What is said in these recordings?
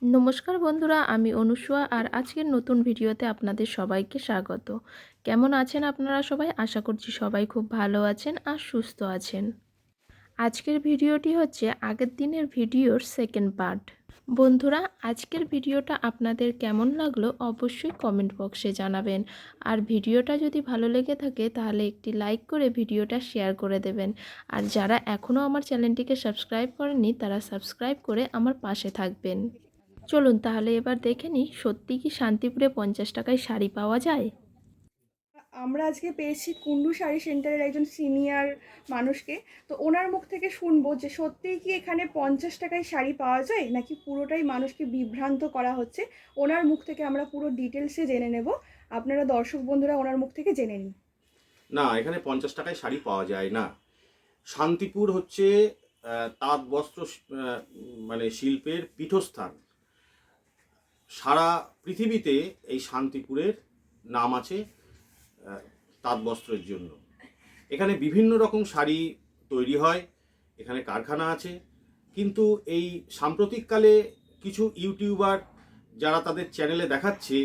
নমস্কার বন্ধুরা, আমি অনুসুয়া আর আজকের নতুন ভিডিওতে আপনাদের সবাইকে স্বাগত। কেমন আছেন আপনারা সবাই? আশা করছি সবাই খুব ভালো আছেন আর সুস্থ আছেন। আজকের ভিডিওটি হচ্ছে আগের দিনের ভিডিওর সেকেন্ড পার্ট। বন্ধুরা, আজকের ভিডিওটা আপনাদের কেমন লাগলো অবশ্যই কমেন্ট বক্সে জানাবেন। আর ভিডিওটা যদি ভালো লেগে থাকে তাহলে একটি লাইক করে ভিডিওটা শেয়ার করে দেবেন। আর যারা এখনও আমার চ্যানেলটিকে সাবস্ক্রাইব করেননি তারা সাবস্ক্রাইব করে আমার পাশে থাকবেন। চলুন তাহলে এবার দেখে নিই, সত্যি কি শান্তিপুরে 50 টাকায় শাড়ি পাওয়া যায়? আমরা আজকে পেয়েছি কুন্ডু শাড়ি সেন্টারের একজন সিনিয়র মানুষকে। তো ওনার মুখ থেকে শুনবো যে সত্যিই কি এখানে 50 টাকায় শাড়ি পাওয়া যায় নাকি পুরোটাই মানুষকে বিভ্রান্ত করা হচ্ছে। ওনার মুখ থেকে আমরা পুরো ডিটেলসে জেনে নেব। আপনারা দর্শক বন্ধুরা ওনার মুখ থেকে জেনে নিন। না, এখানে 50 টাকায় শাড়ি পাওয়া যায় না। শান্তিপুর হচ্ছে তাঁত বস্ত্র মানে শিল্পের পীঠস্থান। সারা পৃথিবীতে এই শান্তিপুরের নাম আছে তাঁত বস্ত্রের জন্য। এখানে বিভিন্ন রকম শাড়ি তৈরি হয়, এখানে কারখানা আছে। কিন্তু এই সাম্প্রতিককালে কিছু ইউটিউবার যারা তাদের চ্যানেলে দেখাচ্ছে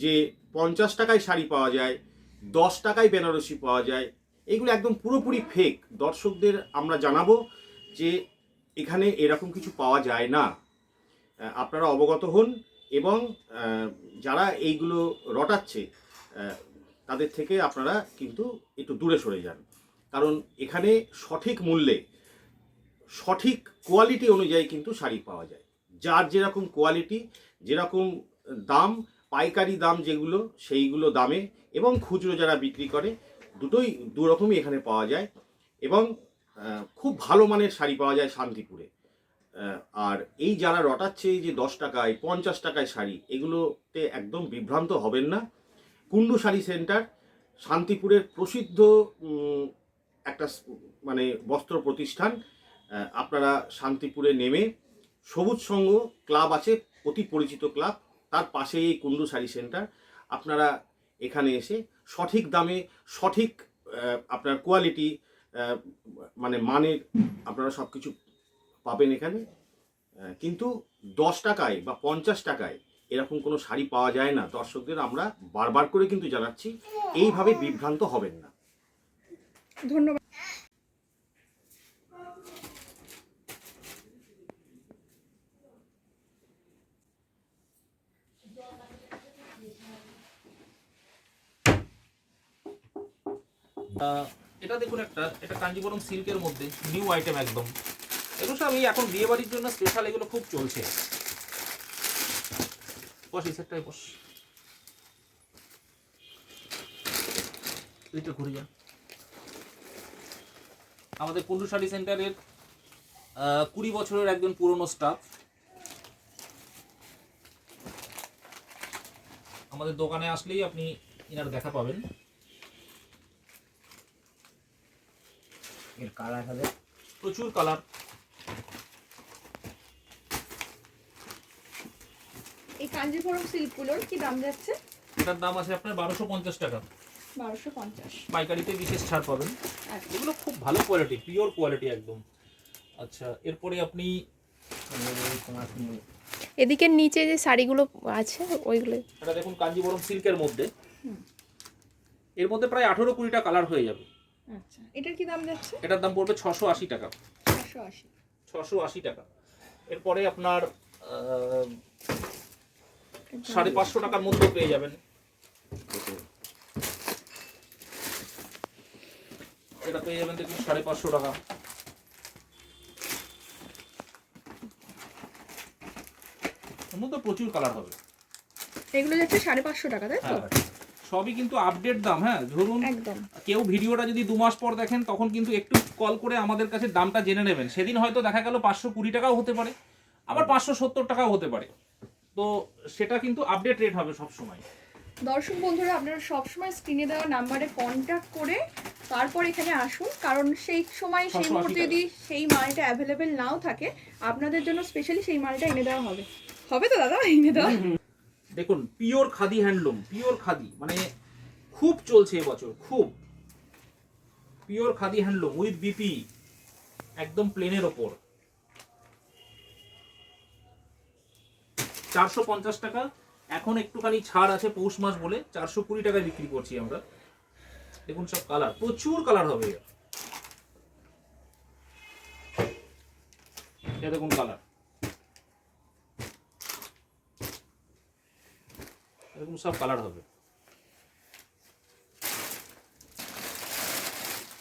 যে 50 টাকায় শাড়ি পাওয়া যায়, 10 টাকায় বেনারসি পাওয়া যায়, এগুলো একদম পুরোপুরি ফেক। দর্শকদের আমরা জানাবো যে এখানে এরকম কিছু পাওয়া যায় না। আপনারা অবগত হন এবং যারা এইগুলো রটাচ্ছে তাদের থেকে আপনারা কিন্তু একটু দূরে সরে যান। কারণ এখানে সঠিক মূল্যে সঠিক কোয়ালিটি অনুযায়ী কিন্তু শাড়ি পাওয়া যায়। যার যেরকম কোয়ালিটি, যেরকম দাম, পাইকারি দাম যেগুলো সেইগুলো দামে, এবং খুচরো যারা বিক্রি করে দুটোই দুরকমই এখানে পাওয়া যায়। এবং খুব ভালো মানের শাড়ি পাওয়া যায় শান্তিপুরে। আর এই যারা রটাচ্ছে এই যে 10 টাকায় 50 টাকায় শাড়ি, এগুলোতে একদম বিভ্রান্ত হবেন না। কুন্ডু শাড়ি সেন্টার শান্তিপুরের প্রসিদ্ধ একটা মানে বস্ত্র প্রতিষ্ঠান। আপনারা শান্তিপুরে নেমে সবুজ সংঘ ক্লাব আছে, অতি পরিচিত ক্লাব, তার পাশেই এই কুন্ডু শাড়ি সেন্টার। আপনারা এখানে এসে সঠিক দামে সঠিক আপনার কোয়ালিটি মানে মানের আপনারা সব কিছু পাবেন এখানে। কিন্তু 10 টাকায় বা 50 টাকায় এরকম কোনো শাড়ি পাওয়া যায় না। দর্শকদের আমরা বারবার করে কিন্তু জানাচ্ছি, এইভাবে বিভ্রান্ত হবেন না। ধন্যবাদ। এটা দেখুন, এটা কাঞ্জিবরম সিল্কের মধ্যে নিউ আইটেম একদম। এগুলো সব এই এখন বিয়ে বাড়ির জন্য স্পেশাল, এগুলো খুব চলছে। বস এই সেটটাই বস, এইটা ঘুরে যা। আমাদের কুন্ডু শাড়ি সেন্টারের 20 বছরের একজন পুরনো স্টাফ আমাদের দোকানে আসলেই আপনি এনার দেখা পাবেন। এর কালার হবে প্রচুর কালার। এই কাঞ্জিভরম সিল্কগুলোর কি দাম যাচ্ছে? এটার দাম আছে আপনার 1250 টাকা। 1250। পাইকারিতে বিশেষ ছাড় পাবেন। আচ্ছা। এগুলো খুব ভালো কোয়ালিটি, পিওর কোয়ালিটি একদম। আচ্ছা, এরপরে আপনি এদিকের নিচে যে শাড়িগুলো আছে ওইগুলো। এটা দেখুন কাঞ্জিবরম সিল্কের মধ্যে। এর মধ্যে প্রায় 18-20টা কালার হয়ে যাবে। আচ্ছা, এটার কি দাম যাচ্ছে? এটার দাম পড়বে 680 টাকা। 480। 680 টাকা। এরপরে আপনার 550 টাকার মধ্যে পেয়ে যাবেন। এটা পেয়ে যাবেন দেখুন 550 টাকা। এর মধ্যে প্রচুর কালার হবে। এগুলো যাচ্ছে 550 টাকা, তাই তো? হ্যাঁ, সবই কিন্তু আপডেট দাম। হ্যাঁ, ধরুন একদম। কেউ ভিডিওটা যদি 2 মাস পর দেখেন তখন কিন্তু একটু কল করে আমাদের কাছে দামটা জেনে নেবেন। সেদিন হয়তো দেখা গেল 520 টাকাও হতে পারে, আবার 570 টাকাও হতে পারে। তো সেটা কিন্তু আপডেট রেট হবে সব সময়। দর্শক বন্ধুরা, আপনারা সবসময় স্ক্রিনে দেওয়া নাম্বারে কন্ট্যাক্ট করে তারপর এখানে আসুন, কারণ সেই সময় সেই 680 মুহূর্তে টাকা। যদি সেই মালটা অ্যাভেলেবেল নাও থাকে আপনাদের জন্য স্পেশালি সেই মালটা এনে দেওয়া হবে। হবে তো দাদা, এনে দেওয়া? দেখুন pure khadi handloom, pure khadi মানে খুব চলছে এবছর, খুব pure khadi handloom with BP, একদম প্লেনের ওপর। 450 টাকা। এখন একটুখানি ছাড় আছে পৌষ মাস বলে 420 টাকায় বিক্রি করছি আমরা। দেখুন সব কালার, প্রচুর কালার হবে। এটা দেখুন কালার, এরকম সব কালার হবে।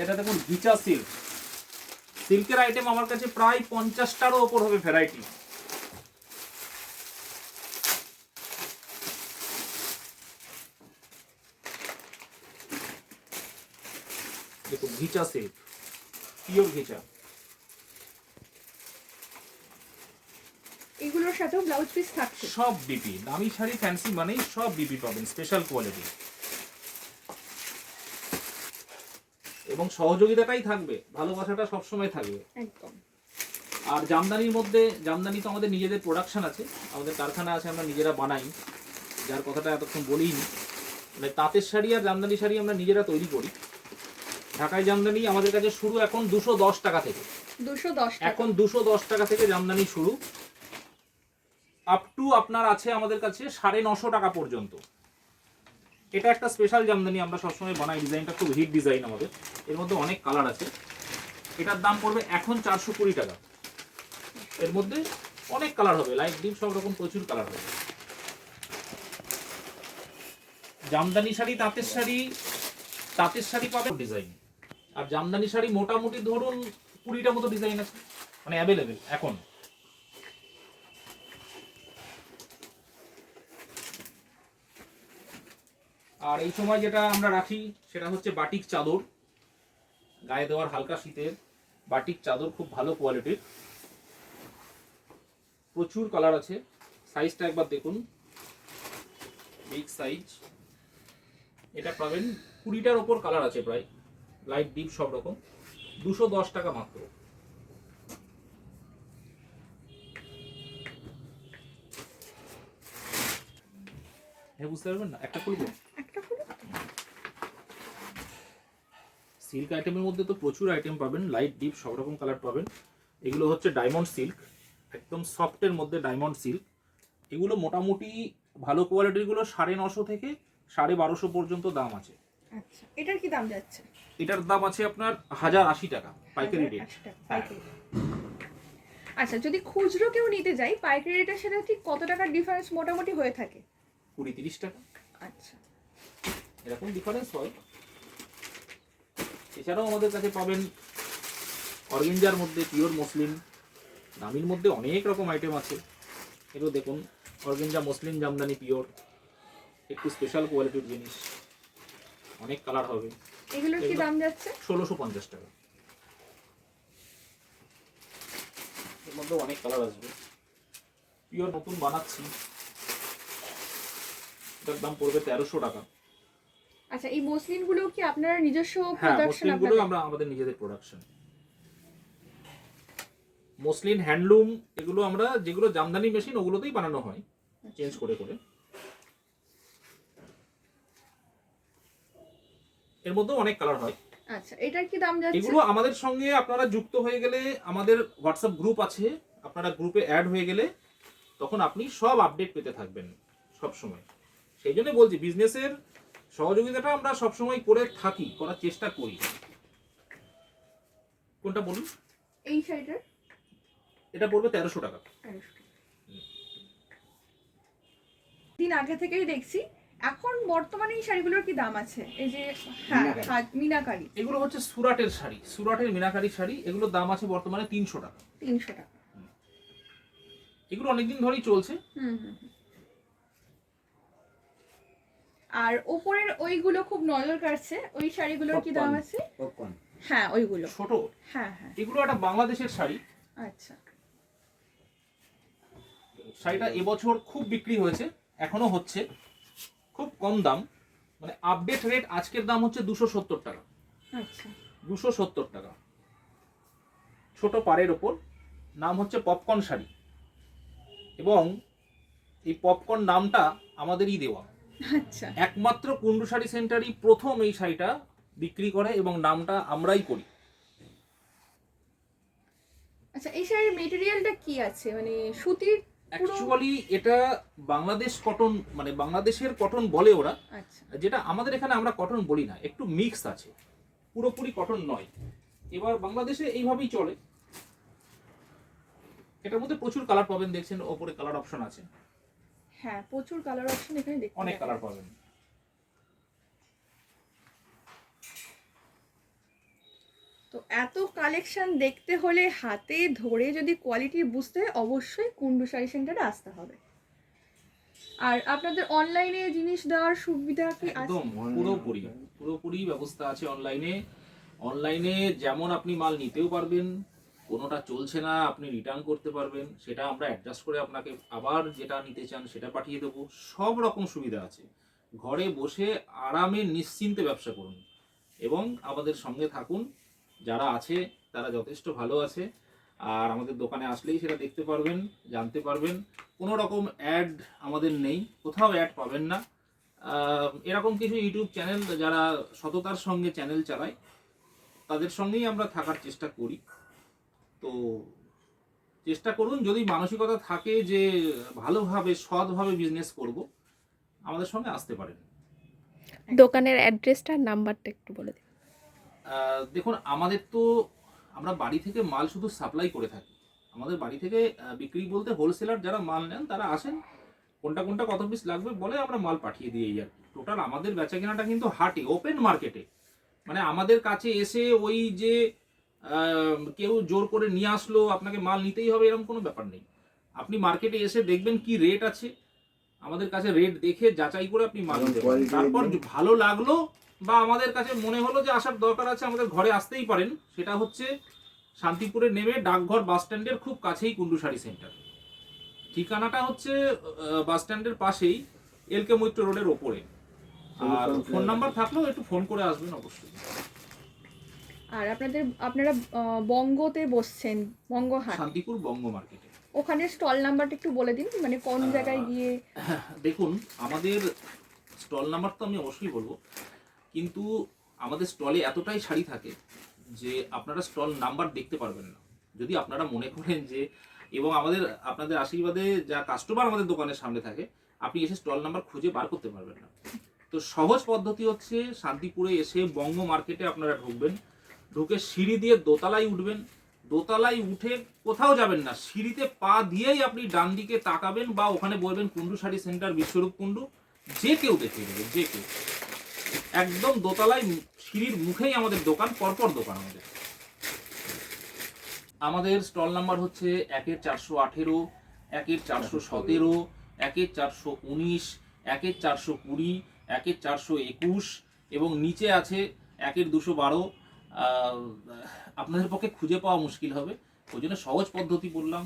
এটা দেখুন গিচা সিল্ক, সিল্কের আইটেম আমার কাছে প্রায় 50টারও ওপর হবে ভ্যারাইটি। দেখুন ঘিচা সিল্ক, পিওর ঘিচা। এগুলোর সাথেও ব্লাউজ পিস থাকছে। সব বিপি, দামি শাড়ি ফ্যান্সি মানেই সব বিপি পাবেন, স্পেশাল কোয়ালিটি। এবং সহযোগিতাটাই থাকবে, ভালোবাসাটা সবসময় থাকবে একদম। আর জামদানির মধ্যে, জামদানি তো আমাদের নিজেদের প্রোডাকশন আছে, আমাদের কারখানা আছে, আমরা নিজেরা বানাই, যার কথাটা এতক্ষণ বলিনি। মানে তাঁতের শাড়ি আর জামদানি শাড়ি আমরা নিজেরা তৈরি করি। ঢাকায় জামদানি আমাদের কাছে শুরু এখন 210 টাকা থেকে, 210 টাকা। এখন 210 টাকা থেকে জামদানি শুরু, আপ টু আপনার আছে আমাদের কাছে 950 টাকা পর্যন্ত। এটা একটা স্পেশাল জামদানি আমরা সবসময় বানাই, ডিজাইনটা খুব হিট ডিজাইন আমাদের, এর মধ্যে অনেক কালার আছে। এটার দাম পড়বে এখন 420 টাকা। এর মধ্যে অনেক কালার হবে, লাইট ডিপ সব রকম প্রচুর কালার হবে। জামদানি শাড়ি, তাঁতের শাড়ি, তাঁতের শাড়ি পাবেন ডিজাইন, আর জামদানি শাড়ি মোটামুটি ধরুন 20টা মতো ডিজাইন আছে, মানে অ্যাভেলেবেল এখন। আর এই সময় যেটা আমরা রাখি সেটা হচ্ছে বাটিক চাদর, গায়ে দেওয়ার হালকা শীতের বাটিক চাদর, খুব ভালো কোয়ালিটির, প্রচুর কালার আছে। সাইজটা একবার দেখুন, বিগ সাইজ। এটা পাবেন 20টার ওপর কালার আছে প্রায়, লাইট ডিপ সব রকম, 210 টাকা মাত্র। হ্যাঁ, বুঝতে পারবেন না, একটা খুলবো। একটা খুলে সিল্ক আইটেমের মধ্যে তো প্রচুর আইটেম পাবেন, লাইট ডিপ সব রকম কালার পাবেন। এগুলো হচ্ছে ডায়মন্ড সিল্ক, একদম সফটের মধ্যে ডায়মন্ড সিল্ক। এগুলো মোটামুটি ভালো কোয়ালিটিরগুলো 950 থেকে 1250 পর্যন্ত দাম আছে। আচ্ছা, এটার কি দাম যাচ্ছে? এটার দাম আছে আপনার 1080 টাকা পাইকারি রেট। 1080 টাকা পাইকারি। আচ্ছা, যদি খুচরো কেউ নিতে যায় পাইকারি রেটের সাথে ঠিক কত টাকার ডিফারেন্স মোটামুটি হয়ে থাকে? 20-30 টাকা আচ্ছা, এরকম ডিফারেন্স হয়। এছাড়াও আমাদের কাছে পাবেন অর্গেঞ্জার মধ্যে পিওর মসলিন, দামির মধ্যে অনেক রকম আইটেম আছে। এগুলো দেখুন, অর্গেঞ্জা মসলিন জামদানি পিওর, একটু স্পেশাল কোয়ালিটির জিনিস, অনেক কালার হবে। এগুলোর কি দাম যাচ্ছে? 1650 টাকা। এর মধ্যে অনেক কালার আসবে, পিওর নতুন বানাচ্ছি, এটার দাম পড়বে 1300 টাকা। আচ্ছা, এই মসলিন গুলো কি আপনারা নিজস্ব হ্যাঁ, প্রোডাকশন? মসলিন গুলো আমরা আমাদের নিজেদের প্রোডাকশন। মসলিন হ্যান্ডলুম, এগুলো আমরা যেগুলো জামদানি মেশিন ওগুলোতেই বানানো হয়, চেঞ্জ করে করে। এর মধ্যে অনেক কালার হয়। আচ্ছা, এটার কি দাম যাচ্ছে? এগুলো আমাদের সঙ্গে আপনারা যুক্ত হয়ে গেলে, আমাদের হোয়াটসঅ্যাপ গ্রুপ আছে, আপনারা গ্রুপে অ্যাড হয়ে গেলে তখন আপনি সব আপডেট পেতে থাকবেন সব সময়। সেই জন্য বলছি, বিজনেসের সহযোগিতাটা আমরা সব সময় করে থাকি, করার চেষ্টা করি। কোনটা বলুন? এই শাড়িটার এটা পড়বে 1300 টাকা। 1300 টাকা। দিন আগে থেকেই দেখছি। এখন বর্তমানে এই শাড়িগুলোর কি দাম আছে? এই যে হ্যাঁ, মিনাকারি, এগুলো হচ্ছে সুরাটের শাড়ি, সুরাটের মিনাকারি শাড়ি, এগুলোর দাম আছে বর্তমানে 300 টাকা। 300 টাকা। এগুলো অনেকদিন ধরেই চলছে। আর ওপরের ওইগুলো খুব নজর কাটছে, ওই শাড়িগুলোর কি দাম আছে? হ্যাঁ, ওইগুলো ছোট, হ্যাঁ হ্যাঁ। এগুলো একটা বাংলাদেশের শাড়ি। আচ্ছা, শাড়িটা এবছর খুব বিক্রি হয়েছে, এখনো হচ্ছে, খুব কম দাম, মানে আপডেট রেট আজকের দাম হচ্ছে 270 টাকা। আচ্ছা, 270 টাকা, ছোট পাড়ের ওপর, নাম হচ্ছে পপকর্ন শাড়ি, এবং এই পপকর্ন নামটা আমাদেরই দেওয়া। আচ্ছা, একমাত্র কুন্ডু শাড়ি সেন্টারই প্রথম এই শাড়িটা বিক্রি করে, এবং নামটা আমরাই করি। আচ্ছা, এই শাড়ির মেটেরিয়ালটা কি আছে? মানে সুতির অ্যাকচুয়ালি এটা বাংলাদেশ কটন, মানে বাংলাদেশের কটন বলে ওরা, আচ্ছা, যেটা আমাদের এখানে আমরা কটন বলি না, একটু মিক্স আছে, পুরোপুরি কটন নয়। এবার বাংলাদেশে এইভাবেই চলে। এটার মধ্যে প্রচুর কালার পাবেন, দেখছেন ওপরে কালার অপশন আছে, হ্যাঁ প্রচুর কালার অপশন এখানে দেখতে অনেক পাবেন। কালার পাবেন। তো এত কালেকশন দেখতে হলে হাতে ধরে যদি কোয়ালিটি বুঝতে হয় অবশ্যই কুন্ডু শাড়ি সেন্টারে আসতে হবে। আর আপনাদের অনলাইনে জিনিস দেওয়ার সুবিধা কি আছে? একদম পুরোপুরি ব্যবস্থা আছে অনলাইনে। অনলাইনে যেমন আপনি মাল নিতেও পারবেন, কোনোটা চলছে না আপনি রিটার্ন করতে পারবেন, সেটা আমরা অ্যাডজাস্ট করে আপনাকে আবার যেটা নিতে চান সেটা পাঠিয়ে দেবো। সব রকম সুবিধা আছে। ঘরে বসে আরামে নিশ্চিন্তে ব্যবসা করুন এবং আমাদের সঙ্গে থাকুন। যারা আছে তারা যথেষ্ট ভালো আছে, আর আমাদের দোকানে আসলেই সেটা দেখতে পারবেন, জানতে পারবেন। কোনো রকম অ্যাড আমাদের নেই, কোথাও অ্যাড পাবেন না। এরকম কিছু ইউটিউব চ্যানেল যারা সততার সঙ্গে চ্যানেল চালায় তাদের সঙ্গেই আমরা থাকার চেষ্টা করি। তো চেষ্টা করুন, যদি মানসিকতা থাকে যে ভালোভাবে সৎভাবে বিজনেস করব, আমাদের সঙ্গে আসতে পারেন। দোকানের অ্যাড্রেসটা আর নাম্বারটা একটু বলে দিন। দেখুন, আমাদের তো আমরা বাড়ি থেকে মাল শুধু সাপ্লাই করে থাকি। আমাদের বাড়ি থেকে বিক্রি বলতে হোলসেলার যারা মাল নেন তারা আসেন, কোনটা কোনটা কত পিস লাগবে বলে আমরা মাল পাঠিয়ে দিই। এই আর কি। টোটাল আমাদের বেচা কেনাটা কিন্তু হাটে, ওপেন মার্কেটে। মানে আমাদের কাছে এসে ওই যে কেউ জোর করে নিয়ে আসলো আপনাকে মাল নিতেই হবে এরকম কোনো ব্যাপার নেই। আপনি মার্কেটে এসে দেখবেন কি রেট আছে, আমাদের কাছে রেট দেখে যাচাই করে আপনি মাল নিতে পারেন। তারপর ভালো লাগলো বা আমাদের কাছে মনে হলো যে আসার দরকার আছে, আমাদের ঘরে আসতেই পারেন। সেটা হচ্ছে শান্তিপুরে নেমে ডাকঘর বাস স্ট্যান্ডের খুব কাছেই কুন্ডু শাড়ি সেন্টার। ঠিকানাটা হচ্ছে বাস স্ট্যান্ডের পাশেই, এলকে মৈত্র রোডের ওপরে। আর ফোন নাম্বার থাকলেও একটু ফোন করে আসবেন অবশ্যই। আর আপনারা বঙ্গতে বসছেন, বঙ্গহাট, শান্তিপুর বঙ্গ মার্কেটে। ওখানে স্টল নাম্বারটা একটু বলে দিন, মানে কোন জায়গায় গিয়ে। দেখুন, আমাদের স্টল নাম্বার তো আমি অবশ্যই বলবো, কিন্তু আমাদের স্টলে এতটাই শাড়ি থাকে যে আপনারা স্টল নাম্বার দেখতে পারবেন না। যদি আপনারা মনে করেন যে, এবং আপনাদের আশীর্বাদে যা কাস্টমার আমাদের দোকানের সামনে থাকে, আপনি এসে স্টল নাম্বার খুঁজে বার করতে পারবেন না। তো সহজ পদ্ধতি হচ্ছে শান্তিপুরে এসে বঙ্গ মার্কেটে আপনারা ঢুকবেন, ঢুকে সিঁড়ি দিয়ে দোতলায় উঠবেন, দোতলায় উঠে কোথাও যাবেন না, সিঁড়িতে পা দিয়েই আপনি ডান দিকে তাকাবেন বা ওখানে বলবেন কুন্ডু শাড়ি সেন্টার বিশ্বরূপ কুন্ডু, যে কেউ দেখে দেবে, যে কেউ। একদম দোতলায় সিঁড়ির মুখেই আমাদের দোকান, পরপর দোকান আমাদের। আমাদের স্টল নাম্বার হচ্ছে 1-418, 1-417, 1-419, 1-420, 1-421 এবং নিচে আছে 1-212। আপনাদের পক্ষে খুঁজে পাওয়া মুশকিল হবে, ওই জন্য সহজ পদ্ধতি বললাম।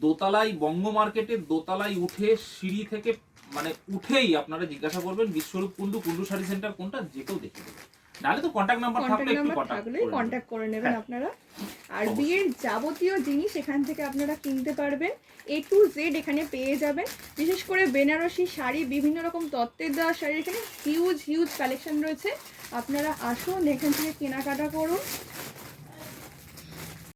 দোতলায় বঙ্গ মার্কেটে দোতলায় উঠে সিঁড়ি থেকে মানে উঠেই আপনারা জিজ্ঞাসা করবেন বিশ্বরূপ কুন্ডু, কুন্ডু শাড়ি সেন্টার কোনটা, যে কেউ দেখে দেবে। নাহলে তো কন্ট্যাক্ট নাম্বার থাকলে একটু কন্ট্যাক্ট করে নেবেন হ্যাঁ। আপনারা। আর বিয়ের যাবতীয় জিনিস এখান থেকে আপনারা কিনতে পারবেন, A to Z এখানে পেয়ে যাবেন। বিশেষ করে বেনারসি শাড়ি, বিভিন্ন রকম তত্ত্বের দেওয়া শাড়ি, এখানে হিউজ কালেকশন রয়েছে। আপনারা আসুন, এখান থেকে কেনাকাটা করুন।